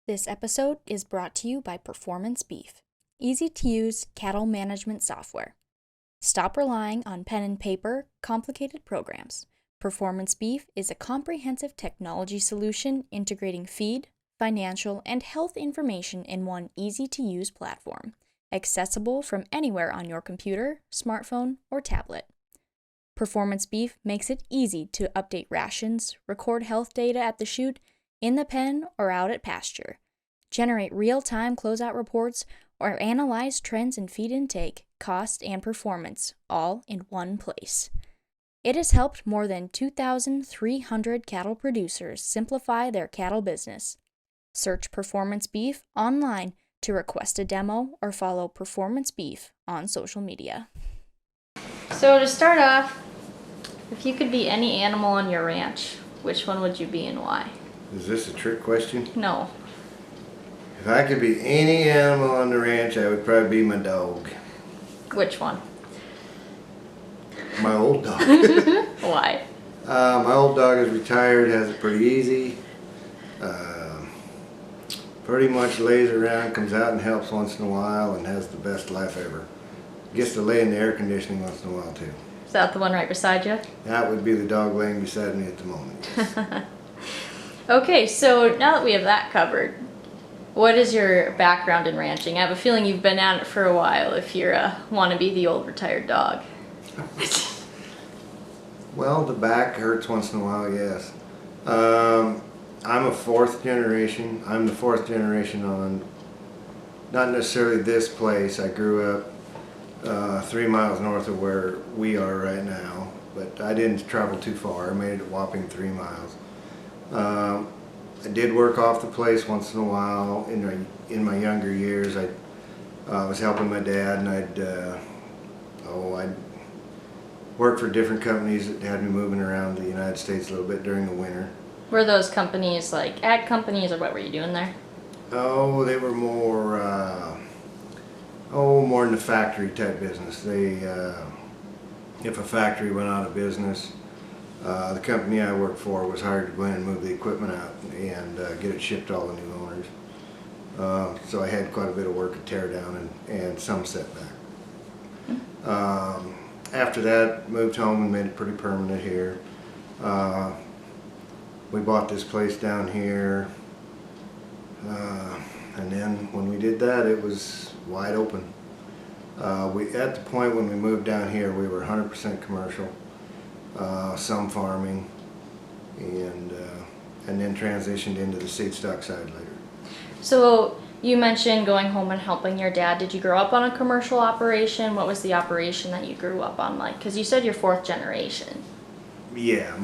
This episode is brought to you by Performance Beef, easy-to-use cattle management software. Stop relying on pen and paper, complicated programs. Performance Beef is a comprehensive technology solution integrating feed, financial, and health information in one easy-to-use platform, accessible from anywhere on your computer, smartphone, or tablet. Performance Beef makes it easy to update rations, record health data at the chute, in the pen or out at pasture, generate real-time closeout reports, or analyze trends in feed intake, cost, and performance, all in one place. It has helped more than 2,300 cattle producers simplify their cattle business. Search Performance Beef online to request a demo or follow Performance Beef on social media. So to start off, if you could be any animal on your ranch, which one would you be and why? Is this a trick question? No. If I could be any animal on the ranch, I would probably be my dog. Which one? My old dog. Why? My old dog is retired, has it pretty easy. Pretty much lays around, comes out and helps once in a while, and has the best life ever. Gets to lay in the air conditioning once in a while too. Is that the one right beside you? That would be the dog laying beside me at the moment. Yes. Okay, so now that we have that covered, what is your background in ranching? I have a feeling you've been at it for a while if you want to be the old retired dog. Well, the back hurts once in a while, yes. I'm a fourth generation. I'm the fourth generation on, not necessarily this place. I grew up 3 miles north of where we are right now, but I didn't travel too far. I made it a whopping 3 miles. I did work off the place once in a while. In my younger years, I was helping my dad, and I'd work for different companies that had me moving around the United States a little bit during the winter. Were those companies like ag companies, or what were you doing there? Oh, they were more in the factory type business. If a factory went out of business, the company I worked for was hired to go in and move the equipment out and get it shipped to all the new owners. So I had quite a bit of work to tear down and some setback. After that, moved home and made it pretty permanent here. We bought this place down here, and then when we did that, it was wide open. At the point when we moved down here, we were 100% commercial, some farming, and then transitioned into the Seedstock side later. So you mentioned going home and helping your dad. Did you grow up on a commercial operation? What was the operation that you grew up on like? Because you said you're fourth generation. Yeah,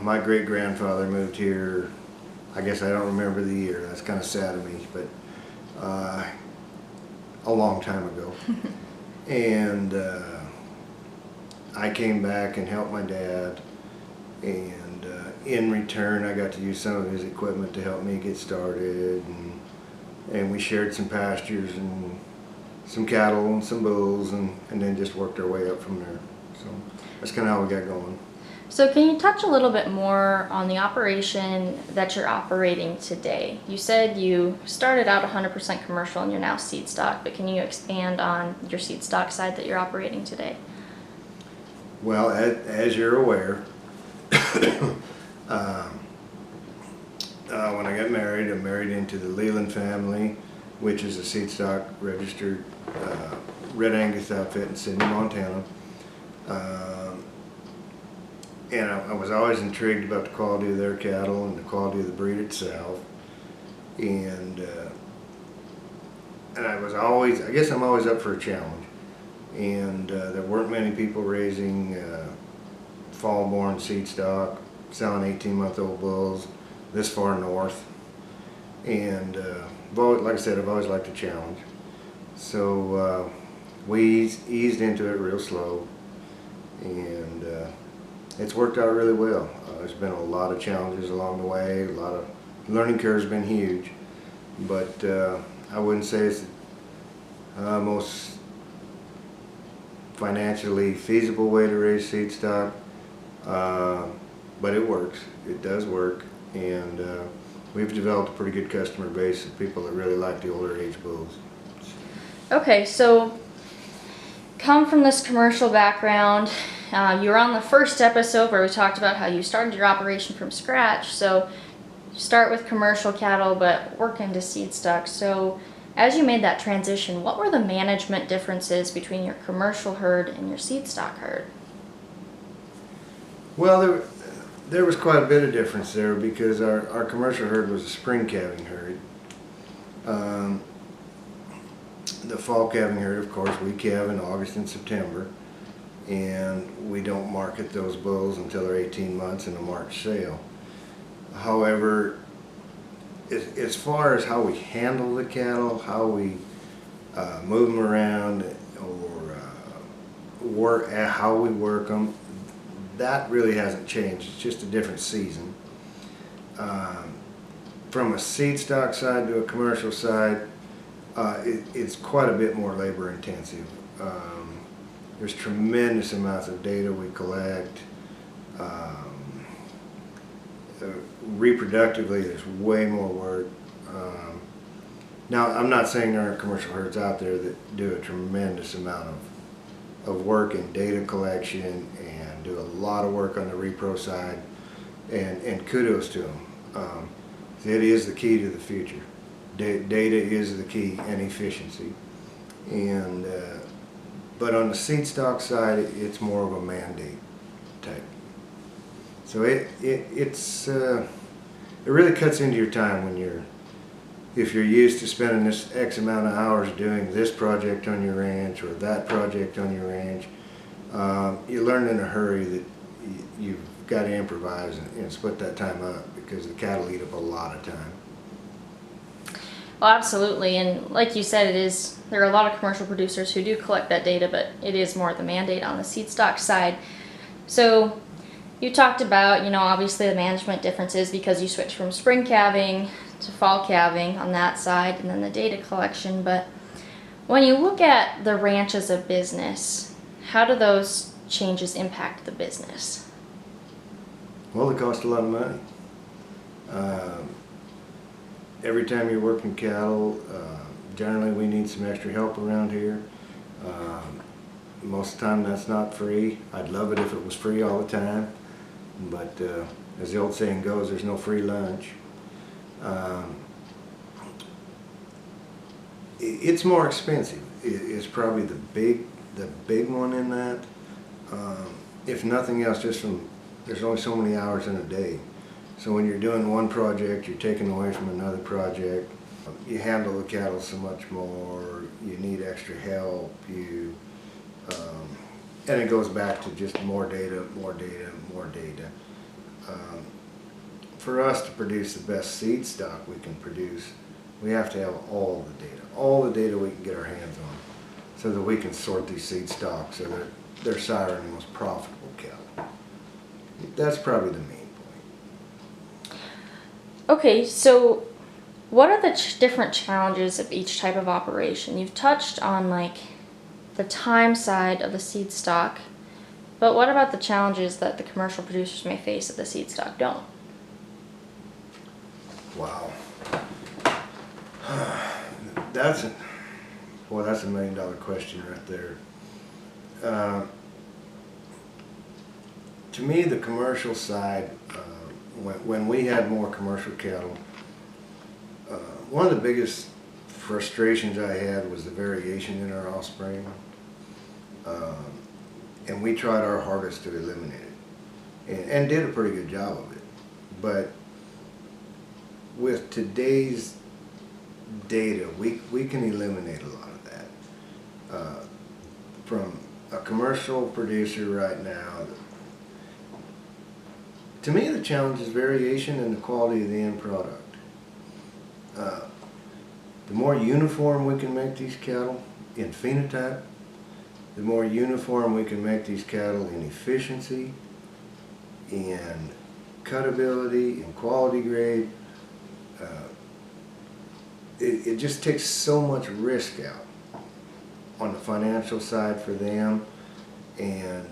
my great-grandfather moved here, I guess I don't remember the year, that's kind of sad of me, but a long time ago. And I came back and helped my dad, and in return I got to use some of his equipment to help me get started, and we shared some pastures and some cattle and some bulls, and then just worked our way up from there. So that's kind of how we got going. So can you touch a little bit more on the operation that you're operating today? You said you started out 100% commercial and you're now Seedstock, but can you expand on your Seedstock side that you're operating today? Well, as you're aware, when I got married, I married into the Leland family, which is a Seedstock registered Red Angus outfit in Sidney, Montana. And I was always intrigued about the quality of their cattle and the quality of the breed itself. And I was always, I guess I'm always up for a challenge. And there weren't many people raising fall-born Seedstock, selling 18-month-old bulls this far north. And like I said, I've always liked a challenge. So we eased into it real slow, and it's worked out really well. There's been a lot of challenges along the way. A lot of learning curves been huge, but I wouldn't say it's the most financially feasible way to raise Seedstock, but it works. It does work, and we've developed a pretty good customer base of people that really like the older age bulls. Okay, so come from this commercial background. You were on the first episode where we talked about how you started your operation from scratch. So you start with commercial cattle, but work into Seedstock. So as you made that transition, what were the management differences between your commercial herd and your Seedstock herd? Well, there was quite a bit of difference there because our commercial herd was a spring calving herd. The fall calving herd, of course, we calve in August and September, and we don't market those bulls until they're 18 months in a March sale. However, as far as how we handle the cattle, how we move them around, or how we work them, that really hasn't changed. It's just a different season. From a Seedstock side to a commercial side, it's quite a bit more labor intensive. There's tremendous amounts of data we collect. Reproductively, there's way more work. Now, I'm not saying there aren't commercial herds out there that do a tremendous amount of work in data collection and do a lot of work on the repro side, and kudos to them. It is the key to the future. Data is the key, and efficiency. And but on the Seedstock side, it's more of a mandate type. So it really cuts into your time when if you're used to spending this X amount of hours doing this project on your ranch or that project on your ranch. You learn in a hurry that you've got to improvise and split that time up because the cattle eat up a lot of time. Well, absolutely, and like you said, there are a lot of commercial producers who do collect that data, but it is more the mandate on the Seedstock side. So you talked about, obviously the management differences because you switched from spring calving to fall calving on that side, and then the data collection. But when you look at the ranch as a business, how do those changes impact the business? Well, they cost a lot of money. Every time you're working cattle, generally we need some extra help around here. Most of the time that's not free. I'd love it if it was free all the time, but as the old saying goes, there's no free lunch. It's more expensive. It's probably the big one in that. If nothing else, there's only so many hours in a day. So when you're doing one project, you're taking away from another project. You handle the cattle so much more. You need extra help. And it goes back to just more data, more data, more data. For us to produce the best seed stock we can produce, we have to have all the data we can get our hands on, so that we can sort these seed stocks so that they're sire and most profitable cattle. That's probably the main point. Okay, so what are the different challenges of each type of operation? You've touched on the time side of the seed stock, but what about the challenges that the commercial producers may face that the seed stock don't? Wow. That's a $1 million question right there. To me, the commercial side, when we had more commercial cattle, one of the biggest frustrations I had was the variation in our offspring, and we tried our hardest to eliminate it, and did a pretty good job of it. But with today's data, we can eliminate a lot of that. From a commercial producer right now, to me the challenge is variation in the quality of the end product. The more uniform we can make these cattle in phenotype, the more uniform we can make these cattle in efficiency, in cutability, in quality grade. It just takes so much risk out on the financial side for them, and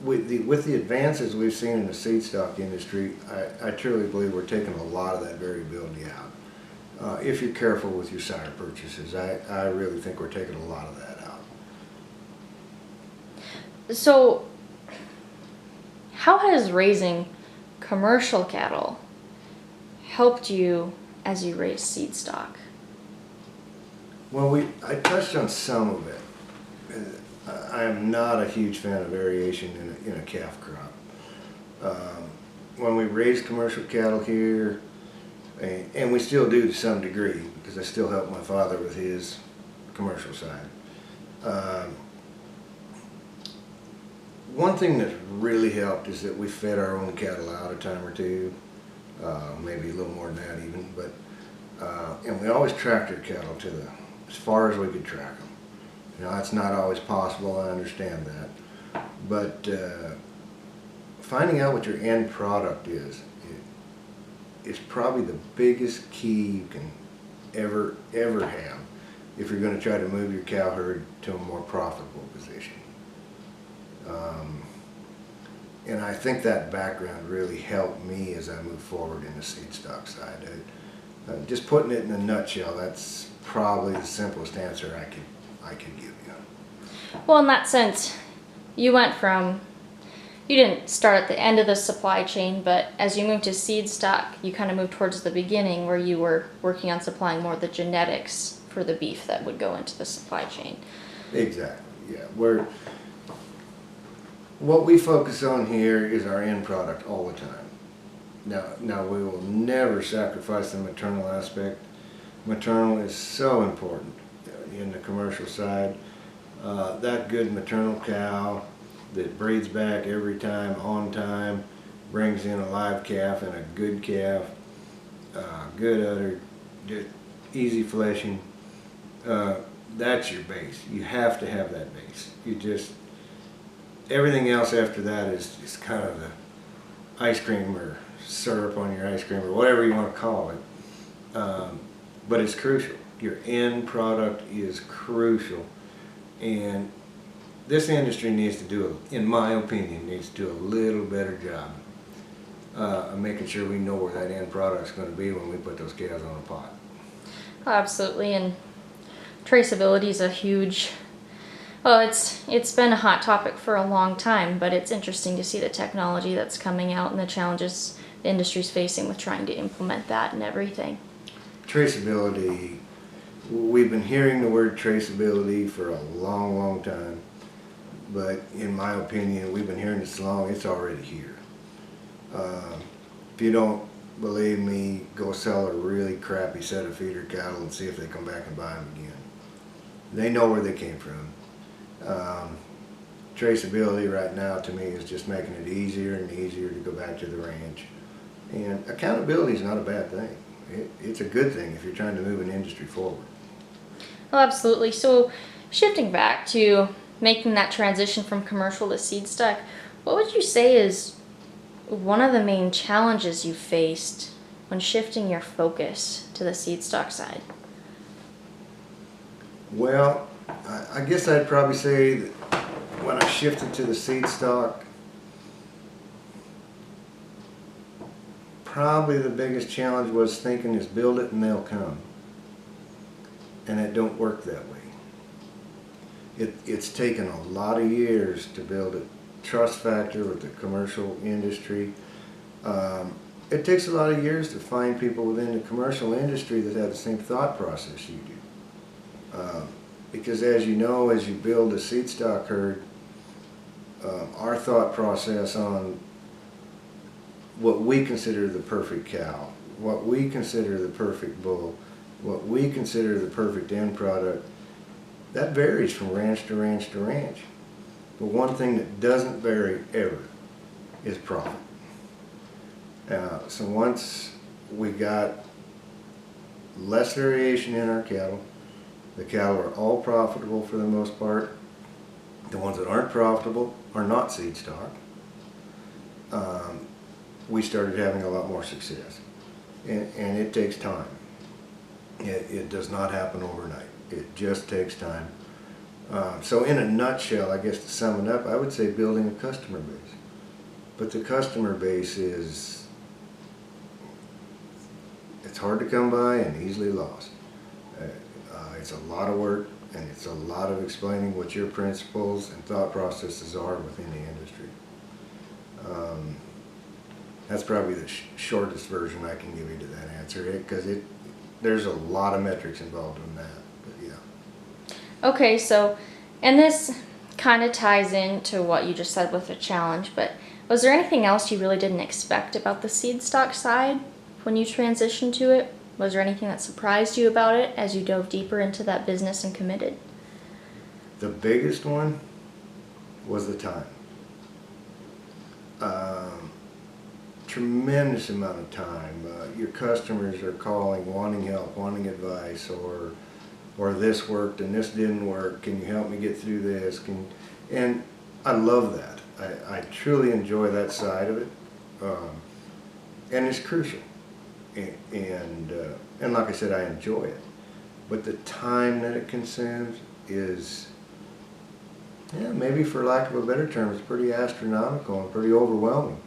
with the advances we've seen in the seed stock industry, I truly believe we're taking a lot of that variability out. If you're careful with your sire purchases, I really think we're taking a lot of that out. So, how has raising commercial cattle helped you as you raise seed stock? Well, I touched on some of it. I am not a huge fan of variation in a calf crop. When we raise commercial cattle here, and we still do to some degree, because I still help my father with his commercial side. One thing that's really helped is that we fed our own cattle out a time or two, maybe a little more than that even, but and we always tracked our cattle as far as we could track them. You know, that's not always possible, I understand that, but finding out what your end product is probably the biggest key you can ever have if you're going to try to move your cow herd to a more profitable position. And I think that background really helped me as I move forward in the seed stock side. Just putting it in a nutshell, that's probably the simplest answer I could give you. Well, in that sense, you didn't start at the end of the supply chain, but as you moved to seed stock, you kind of moved towards the beginning where you were working on supplying more of the genetics for the beef that would go into the supply chain. Exactly, yeah. What we focus on here is our end product all the time. Now we will never sacrifice the maternal aspect. Maternal is so important in the commercial side. That good maternal cow that breeds back every time, on time, brings in a live calf and a good calf, good udder, just easy fleshing. That's your base. You have to have that base. Everything else after that is kind of the ice cream or syrup on your ice cream or whatever you want to call it. But it's crucial. Your end product is crucial. And this industry needs to do, in my opinion, needs to do a little better job of making sure we know where that end product's going to be when we put those cows on a pot. Oh, absolutely, and traceability is a huge, well, it's been a hot topic for a long time, but it's interesting to see the technology that's coming out and the challenges the industry's facing with trying to implement that and everything. Traceability, we've been hearing the word traceability for a long time, but in my opinion, we've been hearing it so long, it's already here. If you don't believe me, go sell a really crappy set of feeder cattle and see if they come back and buy them again. They know where they came from. Traceability right now to me is just making it easier and easier to go back to the ranch. And accountability is not a bad thing. It's a good thing if you're trying to move an industry forward. Well, absolutely. So shifting back to making that transition from commercial to seed stock, what would you say is one of the main challenges you faced when shifting your focus to the seed stock side? Well, I guess I'd probably say that when I shifted to the seed stock, probably the biggest challenge was thinking is build it and they'll come. And it don't work that way. It's taken a lot of years to build a trust factor with the commercial industry. It takes a lot of years to find people within the commercial industry that have the same thought process you do. Because as you know, as you build a seed stock herd, our thought process on what we consider the perfect cow, what we consider the perfect bull, what we consider the perfect end product, that varies from ranch to ranch to ranch. But one thing that doesn't vary ever is profit. So once we got less variation in our cattle, the cattle are all profitable for the most part. The ones that aren't profitable are not seed stock. We started having a lot more success. And it takes time. It does not happen overnight. It just takes time. So in a nutshell, I guess to sum it up, I would say building a customer base. But the customer base it's hard to come by and easily lost. It's a lot of work, and it's a lot of explaining what your principles and thought processes are within the industry. That's probably the shortest version I can give you to that answer, because there's a lot of metrics involved in that. But yeah. Okay, so, and this kind of ties into what you just said with the challenge, but was there anything else you really didn't expect about the Seedstock side when you transitioned to it? Was there anything that surprised you about it as you dove deeper into that business and committed? The biggest one was the time. Tremendous amount of time. Your customers are calling, wanting help, wanting advice, or this worked and this didn't work. Can you help me get through this? And I love that. I truly enjoy that side of it, and it's crucial. And like I said, I enjoy it. But the time that it consumes is, yeah, maybe for lack of a better term, it's pretty astronomical and pretty overwhelming.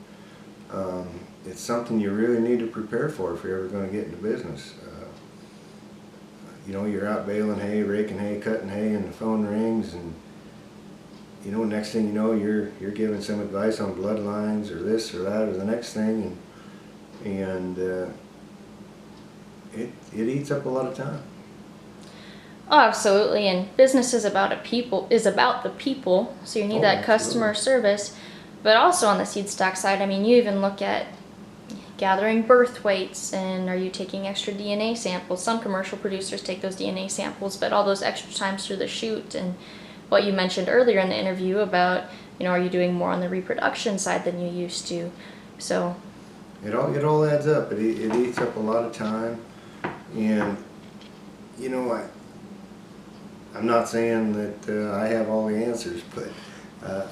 It's something you really need to prepare for if you're ever going to get into business. You know, you're out baling hay, raking hay, cutting hay, and the phone rings, and you know, next thing you know, you're giving some advice on bloodlines or this or that or the next thing, and it eats up a lot of time. Oh, absolutely. And business is about the people. So you need that customer service. But also on the Seedstock side, I mean, you even look at gathering birth weights, and are you taking extra DNA samples? Some commercial producers take those DNA samples, but all those extra times through the shoot, and what you mentioned earlier in the interview about, you know, are you doing more on the reproduction side than you used to? So it all adds up. It eats up a lot of time, and you know, I'm not saying that I have all the answers, but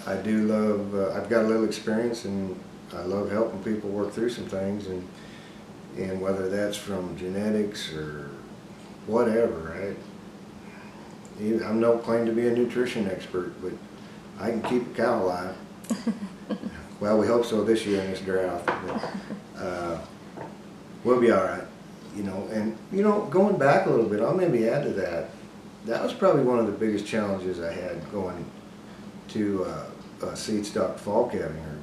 I do love. I've got a little experience, and I love helping people work through some things, and whether that's from genetics or whatever. I'm no claim to be a nutrition expert, but I can keep a cow alive. Well, we hope so this year in this drought. But, we'll be all right, you know. And you know, going back a little bit, I'll maybe add to that. That was probably one of the biggest challenges I had going to Seedstock fall calving herd.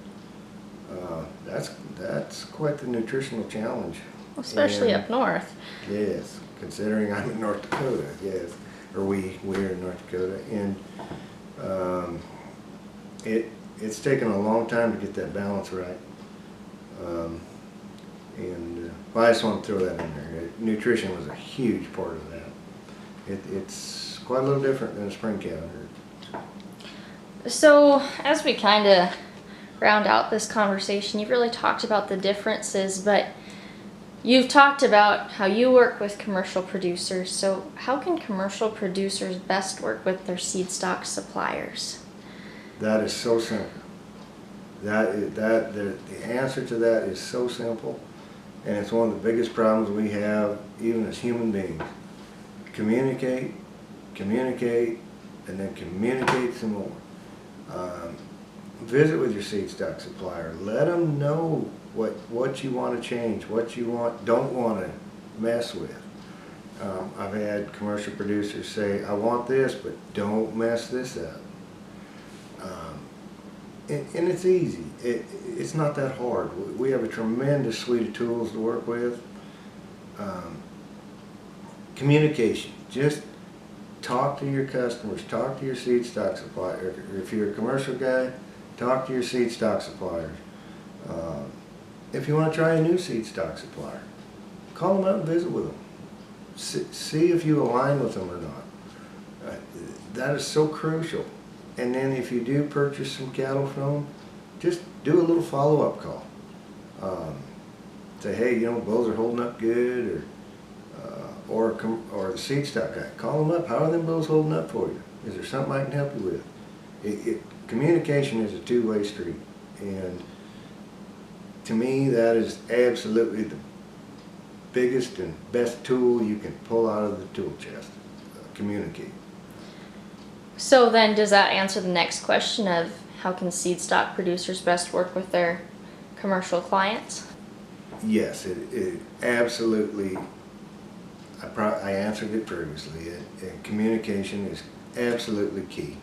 That's quite the nutritional challenge. especially up north. Yes, considering I'm in North Dakota, yes, or we're in North Dakota, and it's taken a long time to get that balance right. Well, I just want to throw that in there. Nutrition was a huge part of that. It's quite a little different than a spring calving herd. So as we kind of round out this conversation, you've really talked about the differences, but you've talked about how you work with commercial producers. So how can commercial producers best work with their Seedstock suppliers? That is so simple. The answer to that is so simple, and it's one of the biggest problems we have even as human beings. Communicate, and then communicate some more. Visit with your Seedstock supplier. Let them know what you want to change, what you don't want to mess with. I've had commercial producers say, I want this, but don't mess this up. And it's easy. It's not that hard. We have a tremendous suite of tools to work with. Communication. Just talk to your customers. Talk to your Seedstock supplier. If you're a commercial guy, talk to your Seedstock suppliers. If you want to try a new Seedstock supplier, call them out and visit with them. See if you align with them or not. That is so crucial. And then if you do purchase some cattle from them, just do a little follow-up call. Say, hey, you know, bulls are holding up good, or the Seedstock guy. Call them up. How are them bulls holding up for you? Is there something I can help you with? Communication is a two-way street, and to me, that is absolutely the biggest and best tool you can pull out of the tool chest. Communicate. So then does that answer the next question of how can seed stock producers best work with their commercial clients? Yes, it absolutely. I answered it previously. Communication is absolutely key.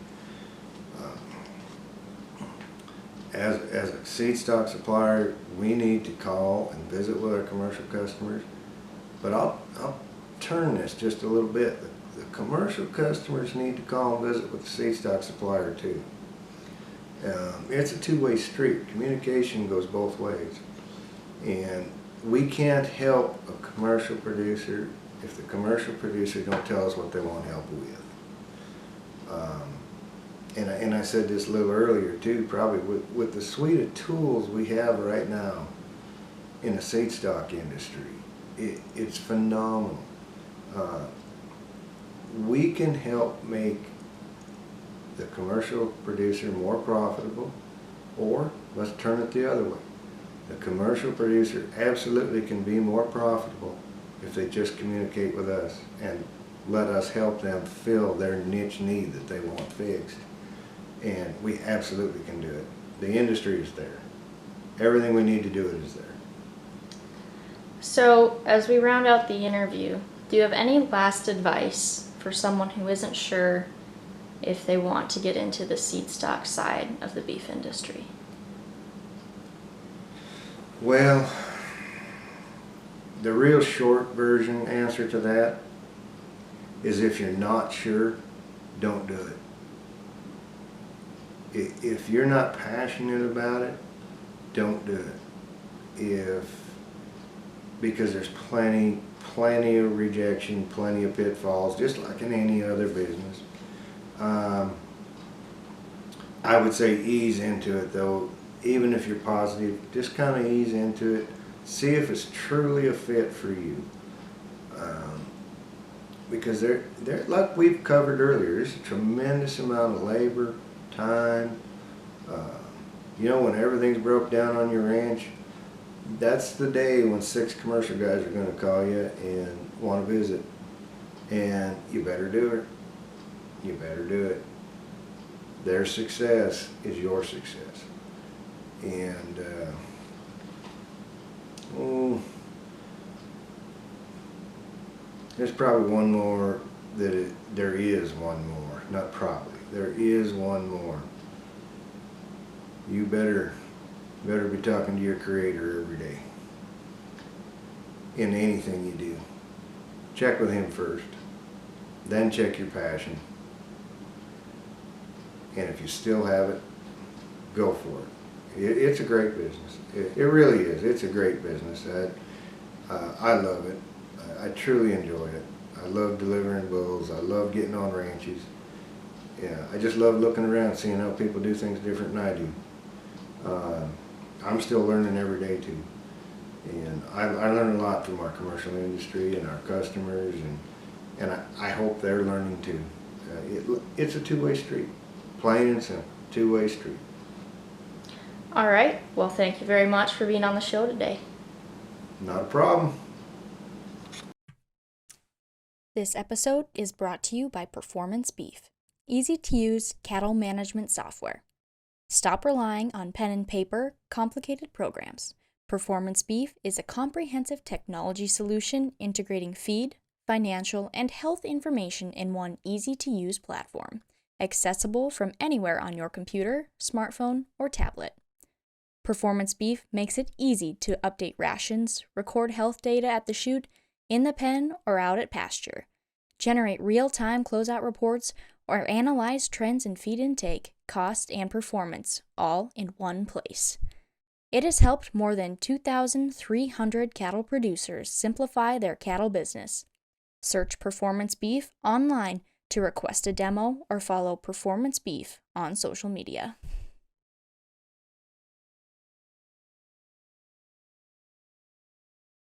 As a seed stock supplier, we need to call and visit with our commercial customers. But I'll turn this just a little bit. The commercial customers need to call and visit with the seed stock supplier too. It's a two-way street. Communication goes both ways. And we can't help a commercial producer if the commercial producer don't tell us what they want help with. And I said this a little earlier too, probably with the suite of tools we have right now in the seed stock industry, it's phenomenal. We can help make the commercial producer more profitable, or let's turn it the other way. The commercial producer absolutely can be more profitable if they just communicate with us and let us help them fill their niche need that they want fixed. And we absolutely can do it. The industry is there. Everything we need to do it is there. So as we round out the interview, do you have any last advice for someone who isn't sure if they want to get into the seed stock side of the beef industry? Well, the real short version answer to that is if you're not sure, don't do it. If you're not passionate about it, don't do it. Because there's plenty of rejection, plenty of pitfalls, just like in any other business. I would say ease into it though. Even if you're positive, just kind of ease into it. See if it's truly a fit for you. Because there, like we've covered earlier, there's a tremendous amount of labor, time. When everything's broke down on your ranch, that's the day when 6 commercial guys are going to call you and want to visit. And you better do it. You better do it. Their success is your success. And there's probably one more there is one more, not probably. There is one more. You better be talking to your Creator every day. In anything you do. Check with Him first. Then check your passion. And if you still have it, go for it. It's a great business. It really is. It's a great business. I love it. I truly enjoy it. I love delivering bulls. I love getting on ranches. Yeah, I just love looking around, seeing how people do things different than I do. I'm still learning every day too. And I learn a lot from our commercial industry and our customers, and I hope they're learning too. It's a two-way street. Plain and simple. Two-way street. All right. Well, thank you very much for being on the show today. Not a problem. This episode is brought to you by Performance Beef, easy-to-use cattle management software. Stop relying on pen and paper, complicated programs. Performance Beef is a comprehensive technology solution integrating feed, financial, and health information in one easy-to-use platform, accessible from anywhere on your computer, smartphone, or tablet. Performance Beef makes it easy to update rations, record health data at the chute, in the pen, or out at pasture, generate real-time closeout reports, or analyze trends in feed intake, cost, and performance, all in one place. It has helped more than 2,300 cattle producers simplify their cattle business. Search Performance Beef online to request a demo or follow Performance Beef on social media.